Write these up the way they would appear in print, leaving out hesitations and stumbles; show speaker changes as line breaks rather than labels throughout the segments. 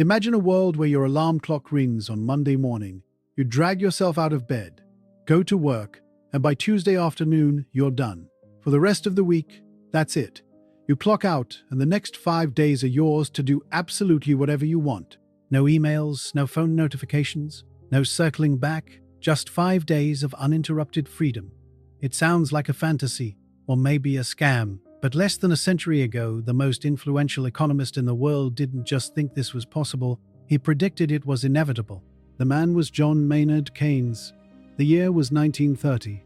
Imagine a world where your alarm clock rings on Monday morning, you drag yourself out of bed, go to work, and by Tuesday afternoon, you're done. For the rest of the week, that's it. You clock out, and the next 5 days are yours to do absolutely whatever you want. No emails, no phone notifications, no circling back, just 5 days of uninterrupted freedom. It sounds like a fantasy, or maybe a scam, but less than a century ago, the most influential economist in the world didn't just think this was possible, he predicted it was inevitable. The man was John Maynard Keynes. The year was 1930.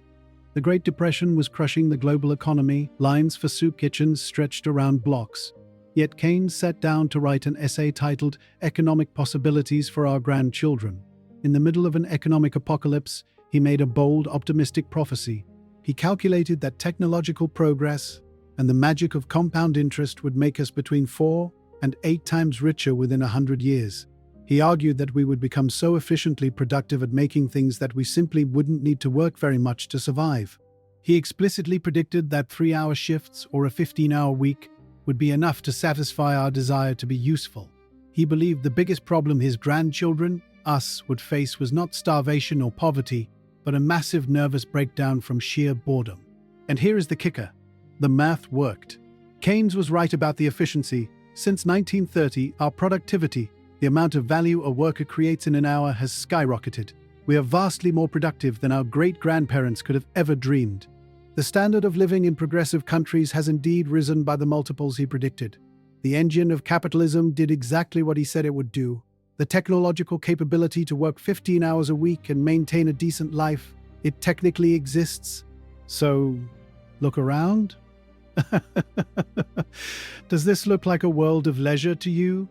The Great Depression was crushing the global economy, lines for soup kitchens stretched around blocks. Yet Keynes sat down to write an essay titled Economic Possibilities for Our Grandchildren. In the middle of an economic apocalypse, he made a bold, optimistic prophecy. He calculated that technological progress and the magic of compound interest would make us between 4 and 8 times richer within 100 years. He argued that we would become so efficiently productive at making things that we simply wouldn't need to work very much to survive. He explicitly predicted that 3-hour shifts or a 15-hour week would be enough to satisfy our desire to be useful. He believed the biggest problem his grandchildren, us, would face was not starvation or poverty, but a massive nervous breakdown from sheer boredom. And here is the kicker. The math worked. Keynes was right about the efficiency. Since 1930, our productivity, the amount of value a worker creates in an hour, has skyrocketed. We are vastly more productive than our great-grandparents could have ever dreamed. The standard of living in progressive countries has indeed risen by the multiples he predicted. The engine of capitalism did exactly what he said it would do. The technological capability to work 15 hours a week and maintain a decent life, it technically exists. So, look around. Does this look like a world of leisure to you?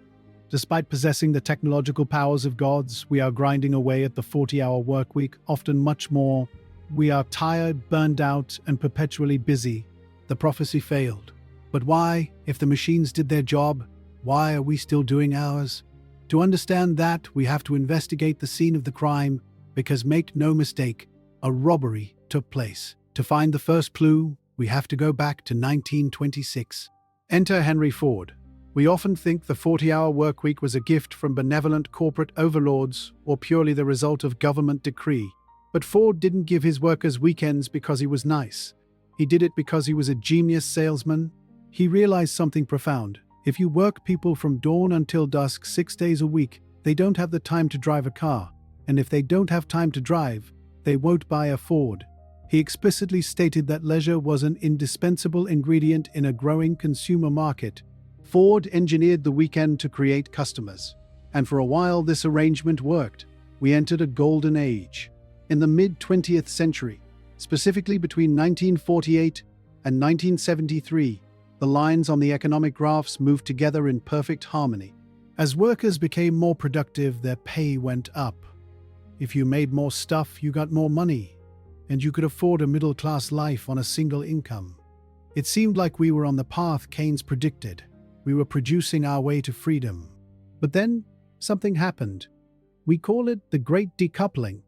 Despite possessing the technological powers of gods, we are grinding away at the 40-hour workweek, often much more. We are tired, burned out, and perpetually busy. The prophecy failed. But why? If the machines did their job, why are we still doing ours? To understand that, we have to investigate the scene of the crime, because make no mistake, a robbery took place. To find the first clue, we have to go back to 1926. Enter Henry Ford. We often think the 40-hour workweek was a gift from benevolent corporate overlords or purely the result of government decree. But Ford didn't give his workers weekends because he was nice. He did it because he was a genius salesman. He realized something profound. If you work people from dawn until dusk 6 days a week, they don't have the time to drive a car. And if they don't have time to drive, they won't buy a Ford. He explicitly stated that leisure was an indispensable ingredient in a growing consumer market. Ford engineered the weekend to create customers. And for a while this arrangement worked. We entered a golden age. In the mid-20th century, specifically between 1948 and 1973, the lines on the economic graphs moved together in perfect harmony. As workers became more productive, their pay went up. If you made more stuff, you got more money, and you could afford a middle-class life on a single income. It seemed like we were on the path Keynes predicted. We were producing our way to freedom. But then, something happened. We call it the Great Decoupling.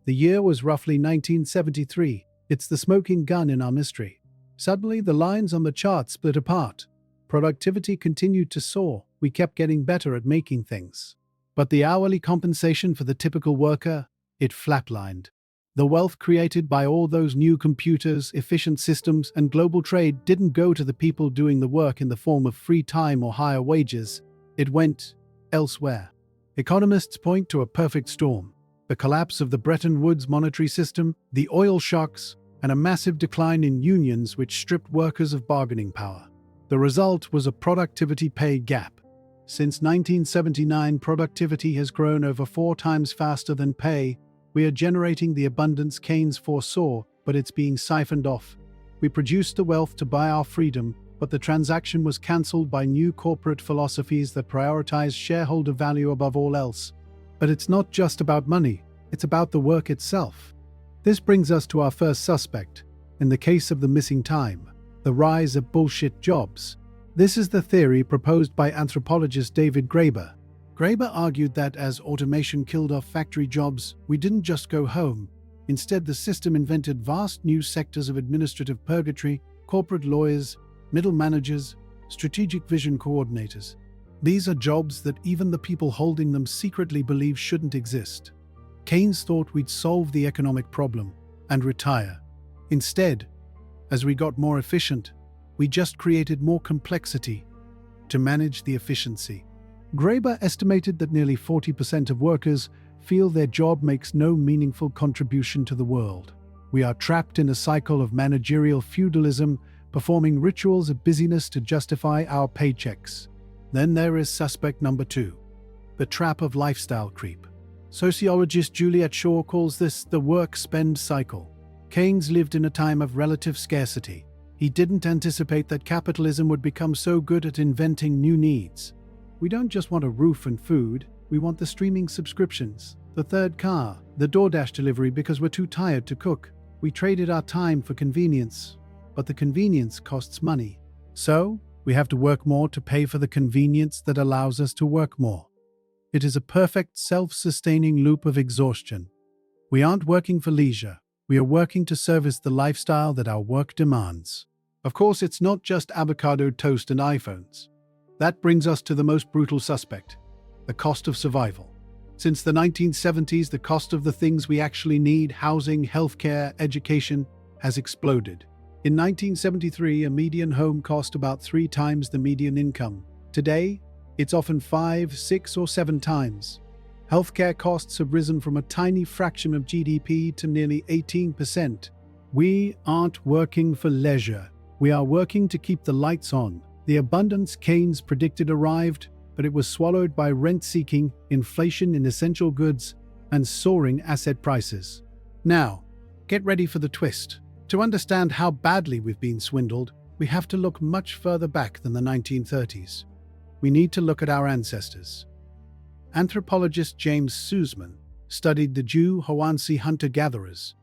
The year was roughly 1973. It's the smoking gun in our mystery. Suddenly, the lines on the chart split apart. Productivity continued to soar. We kept getting better at making things. But the hourly compensation for the typical worker, it flatlined. The wealth created by all those new computers, efficient systems, and global trade didn't go to the people doing the work in the form of free time or higher wages. It went elsewhere. Economists point to a perfect storm: the collapse of the Bretton Woods monetary system, the oil shocks, and a massive decline in unions which stripped workers of bargaining power. The result was a productivity pay gap. Since 1979, productivity has grown over 4 times faster than pay. We are generating the abundance Keynes foresaw, but it's being siphoned off. We produced the wealth to buy our freedom, but the transaction was cancelled by new corporate philosophies that prioritize shareholder value above all else. But it's not just about money, it's about the work itself. This brings us to our first suspect. In the case of the missing time, the rise of bullshit jobs. This is the theory proposed by anthropologist David Graeber. Graeber argued that as automation killed off factory jobs, we didn't just go home. Instead, the system invented vast new sectors of administrative purgatory, corporate lawyers, middle managers, strategic vision coordinators. These are jobs that even the people holding them secretly believe shouldn't exist. Keynes thought we'd solve the economic problem and retire. Instead, as we got more efficient, we just created more complexity to manage the efficiency. Graeber estimated that nearly 40% of workers feel their job makes no meaningful contribution to the world. We are trapped in a cycle of managerial feudalism, performing rituals of busyness to justify our paychecks. Then there is suspect number 2, the trap of lifestyle creep. Sociologist Juliet Shaw calls this the work-spend cycle. Keynes lived in a time of relative scarcity. He didn't anticipate that capitalism would become so good at inventing new needs. We don't just want a roof and food, we want the streaming subscriptions, the third car, the DoorDash delivery because we're too tired to cook. We traded our time for convenience, but the convenience costs money. So, we have to work more to pay for the convenience that allows us to work more. It is a perfect self-sustaining loop of exhaustion. We aren't working for leisure. We are working to service the lifestyle that our work demands. Of course, it's not just avocado toast and iPhones. That brings us to the most brutal suspect, the cost of survival. Since the 1970s, the cost of the things we actually need, housing, healthcare, education, has exploded. In 1973, a median home cost about 3 times the median income. Today, it's often 5, 6, or 7 times. Healthcare costs have risen from a tiny fraction of GDP to nearly 18%. We aren't working for leisure. We are working to keep the lights on. The abundance Keynes predicted arrived, but it was swallowed by rent-seeking, inflation in essential goods, and soaring asset prices. Now, get ready for the twist. To understand how badly we've been swindled, we have to look much further back than the 1930s. We need to look at our ancestors. Anthropologist James Sussman studied the Jew-Hawansi hunter-gatherers.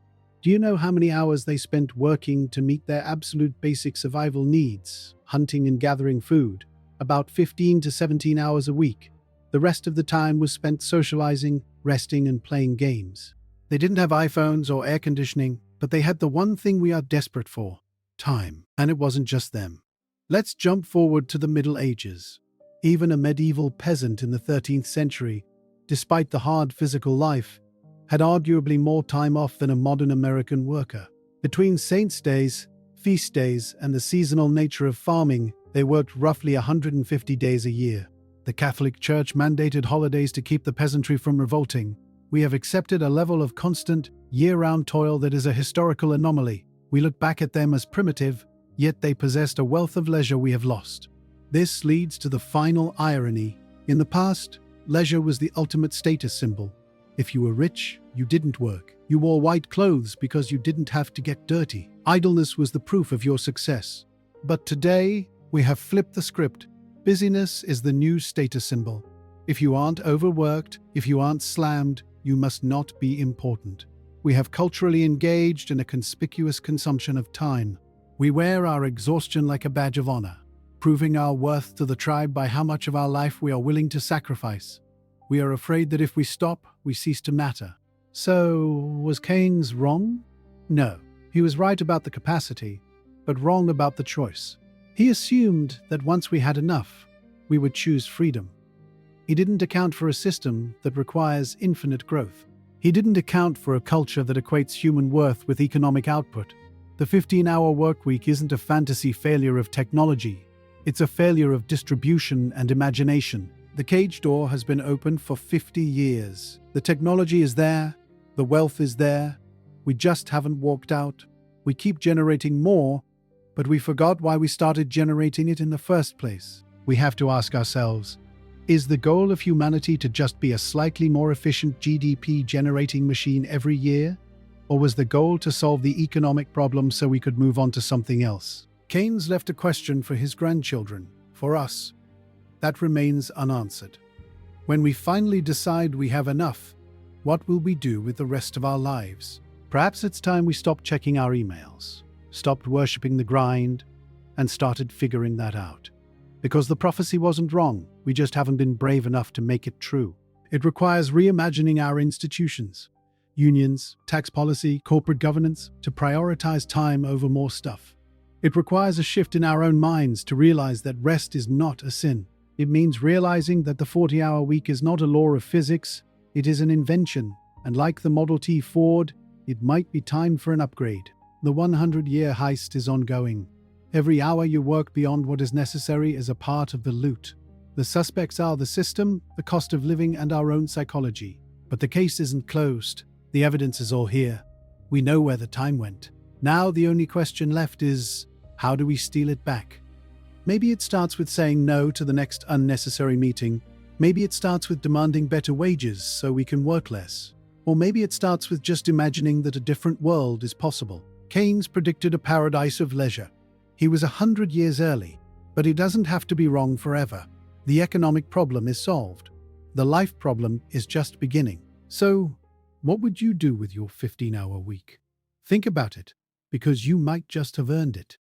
Do you know how many hours they spent working to meet their absolute basic survival needs, hunting and gathering food? About 15 to 17 hours a week. The rest of the time was spent socializing, resting, and playing games. They didn't have iPhones or air conditioning, but they had the one thing we are desperate for: time. And it wasn't just them. Let's jump forward to the Middle Ages. Even a medieval peasant in the 13th century, despite the hard physical life, had arguably more time off than a modern American worker. Between saints' days, feast days, and the seasonal nature of farming, they worked roughly 150 days a year. The Catholic Church mandated holidays to keep the peasantry from revolting. We have accepted a level of constant, year-round toil that is a historical anomaly. We look back at them as primitive, yet they possessed a wealth of leisure we have lost. This leads to the final irony. In the past, leisure was the ultimate status symbol. If you were rich, you didn't work. You wore white clothes because you didn't have to get dirty. Idleness was the proof of your success. But today, we have flipped the script. Busyness is the new status symbol. If you aren't overworked, if you aren't slammed, you must not be important. We have culturally engaged in a conspicuous consumption of time. We wear our exhaustion like a badge of honor, proving our worth to the tribe by how much of our life we are willing to sacrifice. We are afraid that if we stop, we cease to matter. So, was Keynes wrong? No. He was right about the capacity, but wrong about the choice. He assumed that once we had enough, we would choose freedom. He didn't account for a system that requires infinite growth. He didn't account for a culture that equates human worth with economic output. The 15-hour workweek isn't a fantasy failure of technology. It's a failure of distribution and imagination. The cage door has been open for 50 years. The technology is there. The wealth is there. We just haven't walked out. We keep generating more, but we forgot why we started generating it in the first place. We have to ask ourselves, is the goal of humanity to just be a slightly more efficient GDP-generating machine every year? Or was the goal to solve the economic problem so we could move on to something else? Keynes left a question for his grandchildren, for us, that remains unanswered. When we finally decide we have enough, what will we do with the rest of our lives? Perhaps it's time we stopped checking our emails, stopped worshipping the grind, and started figuring that out. Because the prophecy wasn't wrong, we just haven't been brave enough to make it true. It requires reimagining our institutions, unions, tax policy, corporate governance, to prioritize time over more stuff. It requires a shift in our own minds to realize that rest is not a sin. It means realizing that the 40-hour week is not a law of physics, it is an invention, and like the Model T Ford, it might be time for an upgrade. The 100-year heist is ongoing. Every hour you work beyond what is necessary is a part of the loot. The suspects are the system, the cost of living, and our own psychology. But the case isn't closed. The evidence is all here. We know where the time went. Now the only question left is, how do we steal it back? Maybe it starts with saying no to the next unnecessary meeting. Maybe it starts with demanding better wages so we can work less. Or maybe it starts with just imagining that a different world is possible. Keynes predicted a paradise of leisure. He was 100 years early, but he doesn't have to be wrong forever. The economic problem is solved. The life problem is just beginning. So, what would you do with your 15-hour week? Think about it, because you might just have earned it.